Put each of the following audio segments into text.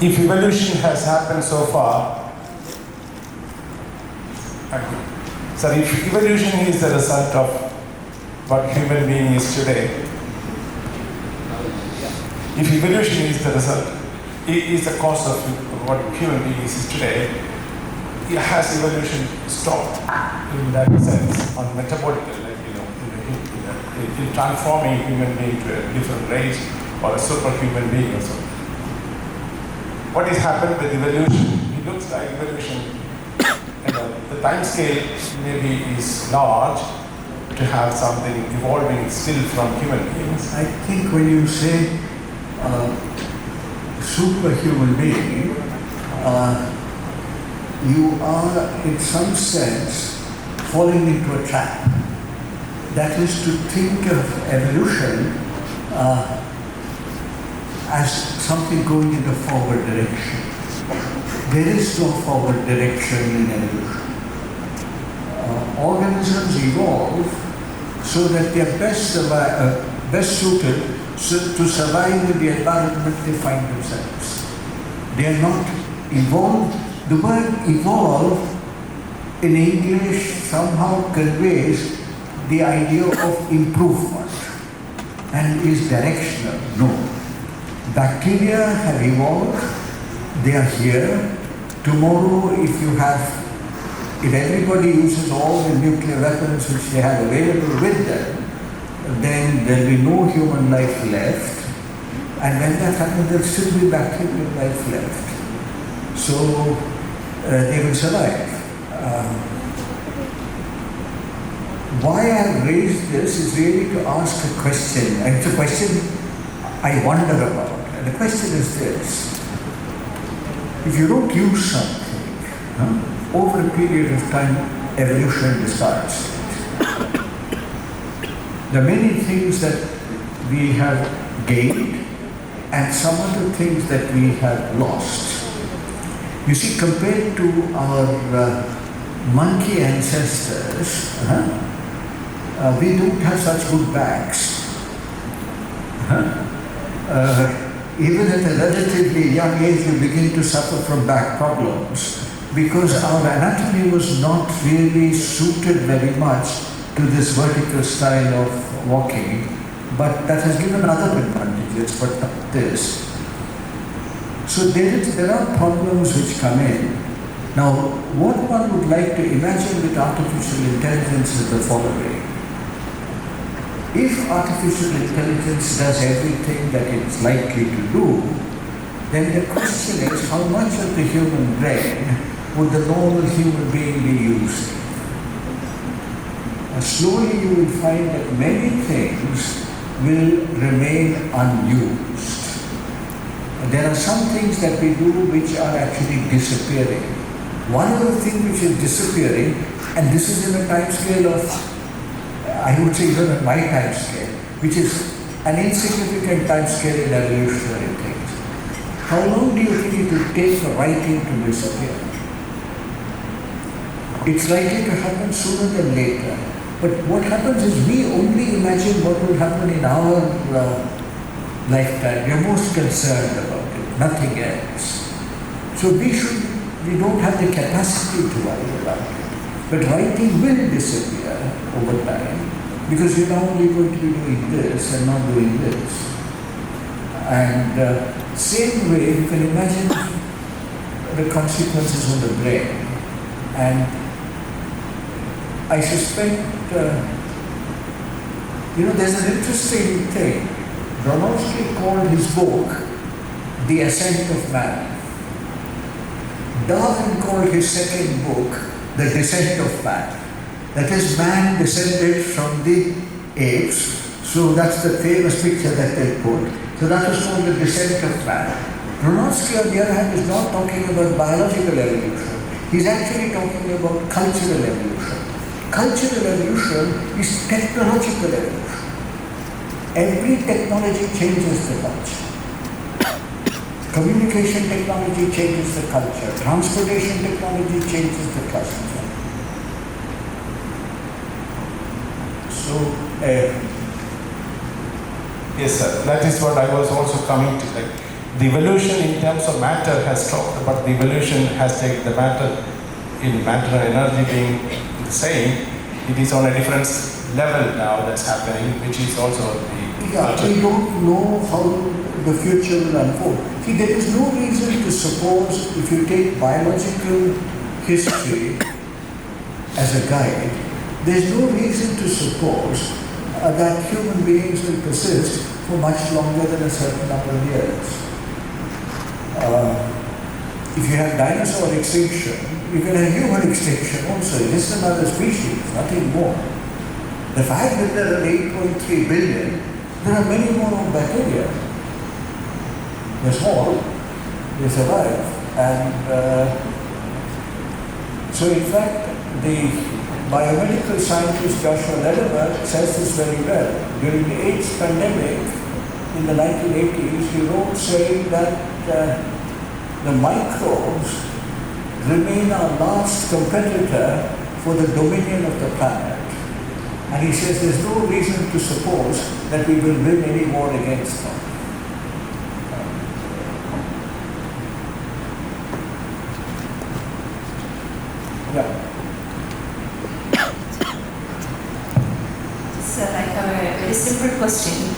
if evolution has happened so far, if evolution is the result of what human being is today, if evolution is the result, is the cause of what human beings is today, has evolution stopped in that sense on metabolical, in transforming human being to a different race or a superhuman being or something. What has happened with evolution? It looks like evolution, the time scale maybe is large to have something evolving still from human beings. I think when you say superhuman being, you are in some sense falling into a trap. That is to think of evolution as something going in the forward direction. There is no forward direction in evolution. Organisms evolve so that they are best suited to survive in the environment they find themselves. They are not evolved. The word evolve in English somehow conveys the idea of improvement and is directional. No. Bacteria have evolved, they are here. Tomorrow, if everybody uses all the nuclear weapons which they have available with them, then there will be no human life left. And when that happens, there will still be bacterial life left. So they will survive. Why I have raised this is really to ask a question, and it's a question I wonder about. And the question is this: if you don't use something, over a period of time, evolution decides. There are many things that we have gained and some other things that we have lost. You see, compared to our monkey ancestors, we don't have such good backs. Even at a relatively young age, we begin to suffer from back problems because our anatomy was not really suited very much to this vertical style of walking, but that has given other advantages, but not this. So there are problems which come in. Now, what one would like to imagine with artificial intelligence is the following. If artificial intelligence does everything that it's likely to do, then the question is how much of the human brain would the normal human being be using? Slowly you will find that many things will remain unused. There are some things that we do which are actually disappearing. One of the things which is disappearing, and this is in a time scale of, I would say even at my time scale, which is an insignificant time scale in evolutionary things. How long do you think it will take for writing to disappear? It's likely to happen sooner than later. But what happens is we only imagine what will happen in our lifetime. We are most concerned about it, nothing else. So we don't have the capacity to worry about it. But writing will disappear over time because we're now only going to be doing this and not doing this. And same way, you can imagine the consequences on the brain. And I suspect, there's an interesting thing. Bronowski called his book The Ascent of Man. Darwin called his second book The Descent of Man. That is, man descended from the apes. So that's the famous picture that they put. So that was called The Descent of Man. Bronowski, on the other hand, is not talking about biological evolution. He's actually talking about cultural evolution. Cultural evolution is technological evolution. Every technology changes the culture. Communication technology changes the culture. Transportation technology changes the culture. So, yes, sir. That is what I was also coming to. The evolution in terms of matter has stopped, but the evolution has taken the matter in matter and energy being the same. It is on a different level now that's happening, which is also the Yeah, culture. we don't know how the future will unfold. See, there is no reason to suppose, if you take biological history as a guide, there's no reason to suppose that human beings will persist for much longer than a certain number of years. If you have dinosaur extinction, you can have human extinction also, just another species, nothing more. The fact that there are 8.3 billion, there are many more of bacteria. They're small, they survive, and so in fact, the biomedical scientist Joshua Lederberg says this very well. During the AIDS pandemic in the 1980s, he wrote saying that the microbes remain our last competitor for the dominion of the planet. And he says there's no reason to suppose that we will win any war against them. Yeah. Sir, I have a very simple question.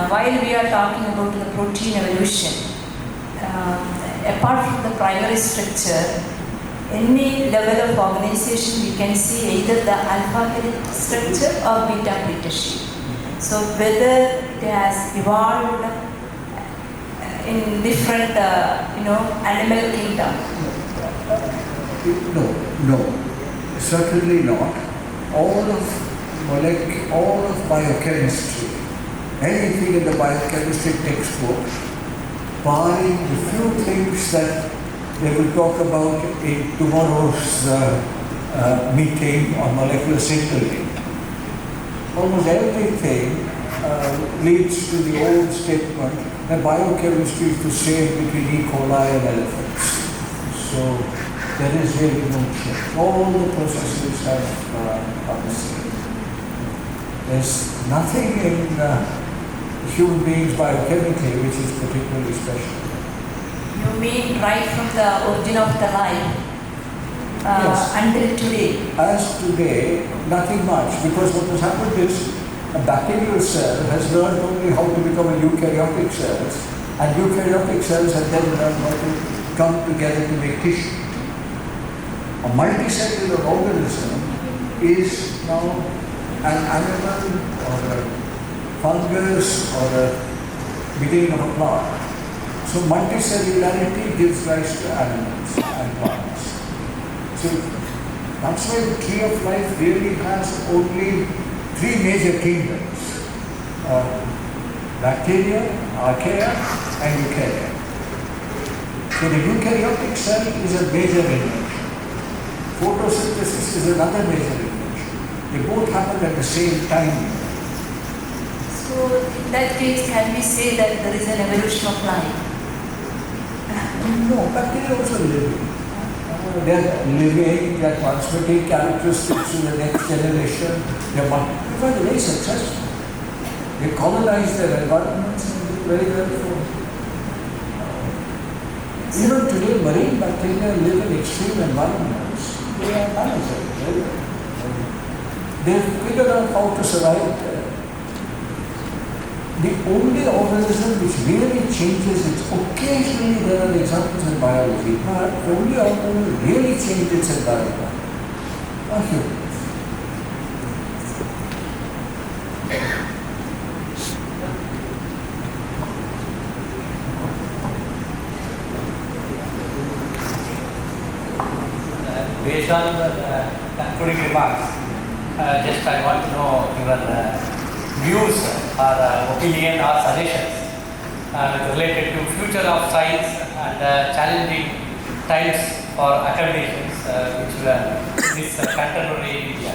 While we are talking about the protein evolution, apart from the primary structure, any level of organization we can see either the alpha helical structure or beta beta sheet. So whether it has evolved in different, animal kingdom. No, certainly not. All of biochemistry, anything in the biochemistry textbook, barring the few things that they will talk about in tomorrow's meeting on molecular signaling, almost everything leads to the old statement that biochemistry is the same between E. coli and elephants. So there is really no change. All the processes are the same. There's nothing in human beings biochemically which is particularly special. You mean right from the origin of the life Yes. until today? As today, nothing much, because what has happened is a bacterial cell has learned only how to become a eukaryotic cells, and eukaryotic cells have then learned how to come together to make tissue. A multicellular organism is now an animal or a fungus or a beginning of a plant. So multicellularity gives rise to animals and plants. So that's why the tree of life really has only three major kingdoms: bacteria, archaea, and eukarya. So the eukaryotic cell is a major invention. Photosynthesis is another major invention. They both happen at the same time. So in that case, can we say that there is an evolution of life? No, bacteria also live. They are living, they are transmitting characteristics to the next generation. They are very successful. They colonize their environments and do very well for even today, marine bacteria live in extreme environments. They are managed very well. They've figured out how to survive there. The only organism which really changes its, occasionally there are examples in biology, but the only organism that really changes its environment are humans. Based on the concluding remarks, just I want to know your views or opinion or suggestions related to future of science and challenging times for academicians which were this contemporary India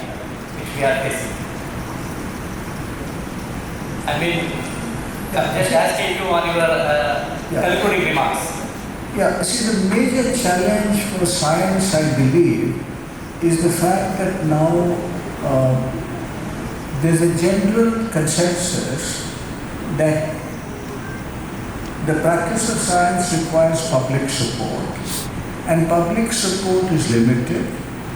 which we are facing. I mean, I'm just asking you on your concluding remarks. Yeah, see, the major challenge for science, I believe, is the fact that now there's a general consensus that the practice of science requires public support, and public support is limited,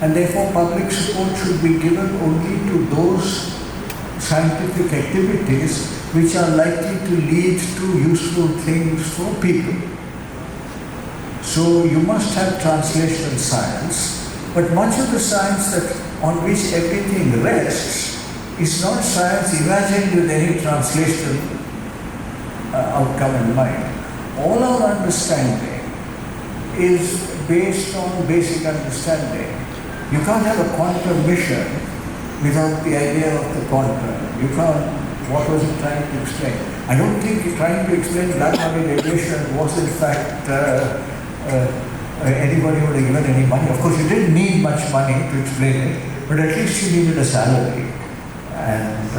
and therefore public support should be given only to those scientific activities which are likely to lead to useful things for people. So you must have translational science, but much of the science on which everything rests is not science imagined with any translational outcome in mind. All our understanding is based on basic understanding. You can't have a quantum mission without the idea of the quantum. You can't. What was it trying to explain? I don't think trying to explain black body radiation was in fact anybody would have given any money. Of course, you didn't need much money to explain it, but at least you needed a salary. And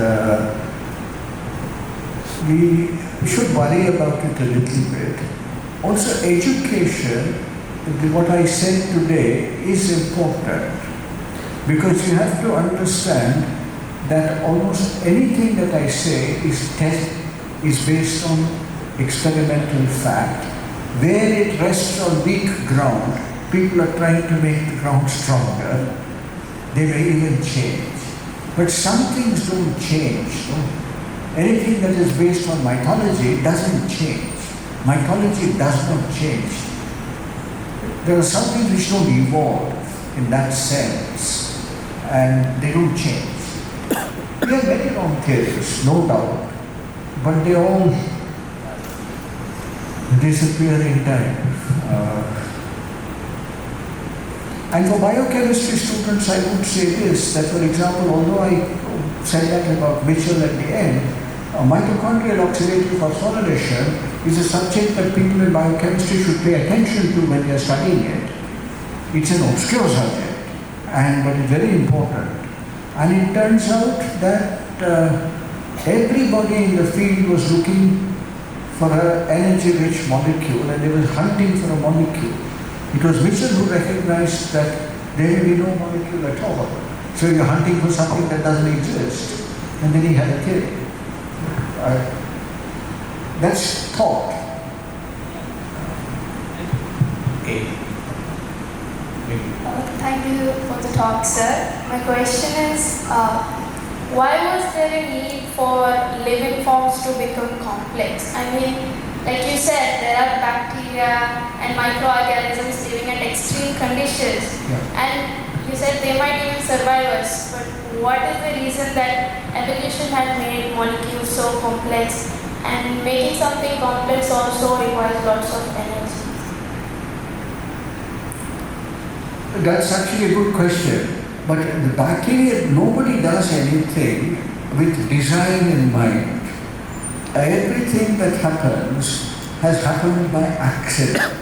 we should worry about it a little bit. Also, education, what I said today, is important because you have to understand that almost anything that I say is based on experimental fact. Where it rests on weak ground, people are trying to make the ground stronger. They may even change. But some things don't change. No? Anything that is based on mythology doesn't change. Mythology does not change. There are some things which don't evolve in that sense, and they don't change. We have many wrong theories, no doubt, but they all disappear in time. And for biochemistry students, I would say this, that for example, although I said that about Mitchell at the end, mitochondrial oxidative phosphorylation is a subject that people in biochemistry should pay attention to when they are studying it. It's an obscure subject, but it's very important. And it turns out that everybody in the field was looking for an energy-rich molecule, and they were hunting for a molecule. It was Mitchell who recognized that there may be no molecule at all. So you're hunting for something that doesn't exist. And then he had a theory. That's thought. Okay. Thank you for the talk, sir. My question is, why was there a need for living forms to become complex? I mean, like you said, there are bacteria and microorganisms living at extreme conditions, and you said they might even survive us. But what is the reason that evolution has made molecules so complex, and making something complex also requires lots of energy? That's actually a good question. But the bacteria, nobody does anything with design in mind. Everything that happens has happened by accident.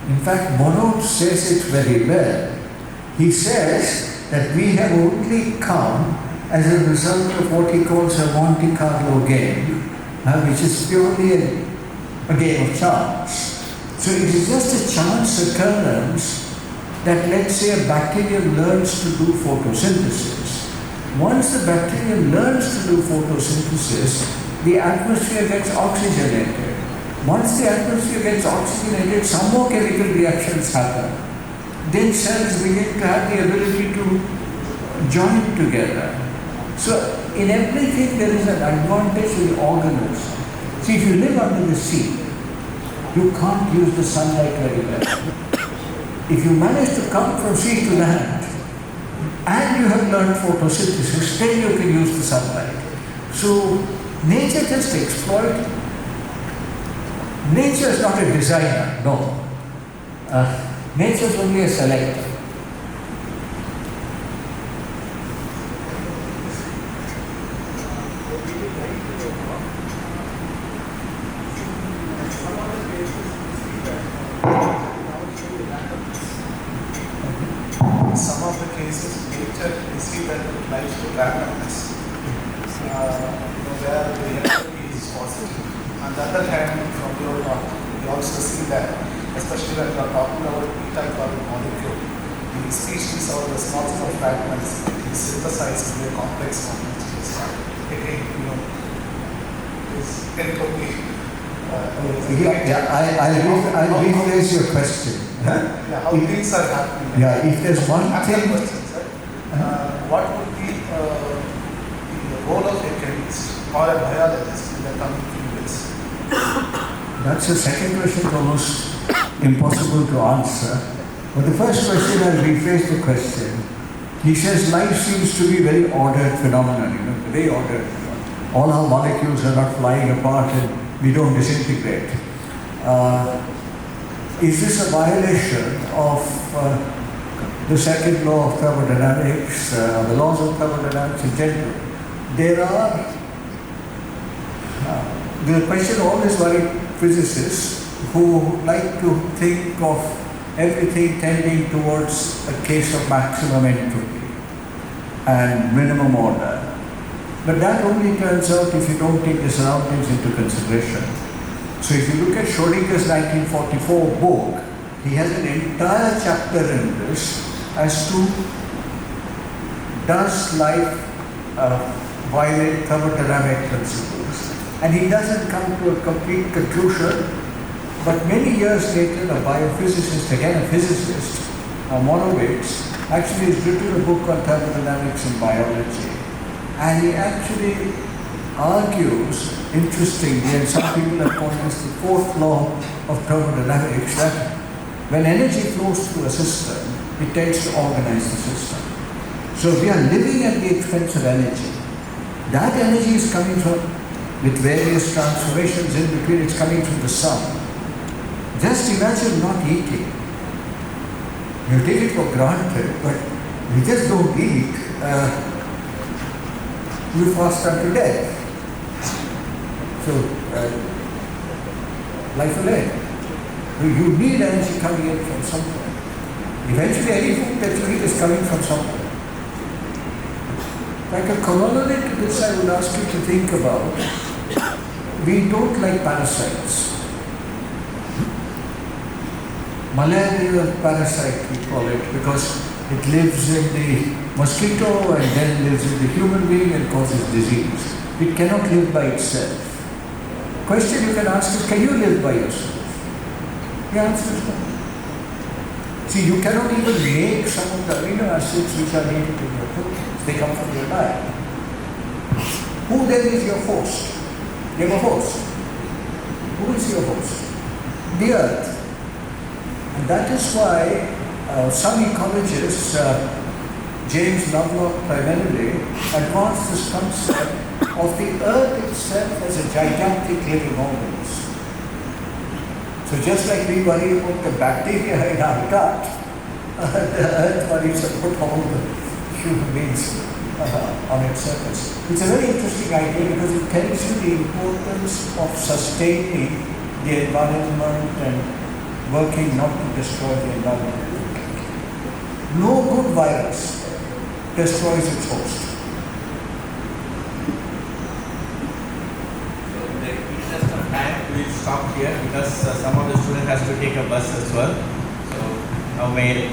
In fact, Monod says it very well. He says that we have only come as a result of what he calls a Monte Carlo game, which is purely a game of chance. So it is just a chance occurrence that, let's say, a bacterium learns to do photosynthesis. Once the bacterium learns to do photosynthesis, the atmosphere gets oxygenated. Once the atmosphere gets oxygenated, some more chemical reactions happen. Then cells begin to have the ability to join together. So in everything there is an advantage to the organism. See, if you live under the sea, you can't use the sunlight very well. If you manage to come from sea to land, and you have learned photosynthesis, then you can use the sunlight. So nature just exploits. Nature is not a designer, no. Nature is only a selector. Some of the cases, nature, we see that it likes to randomness. Where the entropy is positive. On the other hand, from your talk, we also see that, especially when we are talking about beta carbon molecule, the species or the small fragments is synthesized into a complex form, which is again, is entropy I'll rephrase your question. Yeah, how things are happening. Yeah, if there's one After thing. question, sir, what would be the role of a chemist or a biologist in the coming few years? That's the second question, almost impossible to answer. But the first question, I'll rephrase the question. He says life seems to be very ordered phenomenon, very ordered. All our molecules are not flying apart and we don't disintegrate. Is this a violation of the second law of thermodynamics, the laws of thermodynamics in general? The question always worries physicists who like to think of everything tending towards a case of maximum entropy and minimum order. But that only turns out if you don't take the surroundings into consideration. So if you look at Schrodinger's 1944 book, he has an entire chapter in this as to does life violate thermodynamic principles? And he doesn't come to a complete conclusion, but many years later a biophysicist, again a physicist, Monowitz, actually has written a book on thermodynamics and biology. And he actually argues, interestingly, and some people have called this the fourth law of thermodynamics, that when energy flows through a system, it tends to organize the system. So we are living at the expense of energy. That energy is coming from, with various transformations in between, it's coming from the sun. Just imagine not eating. You take it for granted, but we just don't eat. You fast unto death. So, life will end. You need energy coming in from somewhere. Eventually, any food that you eat is coming from somewhere. Like a corollary to this, I would ask you to think about, we don't like parasites. Malaria parasite, we call it, because it lives in the mosquito and then lives in the human being and causes disease. It cannot live by itself. Question you can ask is, can you live by yourself? The answer is no. See, you cannot even make some of the amino acids which are needed in your proteins. They come from your diet. Who then is your host? You have a host. Who is your host? The earth. And that is why some ecologists, James Lovelock primarily, advanced this concept of the earth itself as a gigantic living organism. So just like we worry about the bacteria in our gut, the earth worries about all the human beings on its surface. It's a very interesting idea because it tells you the importance of sustaining the environment and working not to destroy the environment. No good virus destroys its host. So in the interest of time, we'll stop here because some of the students has to take a bus as well. So now may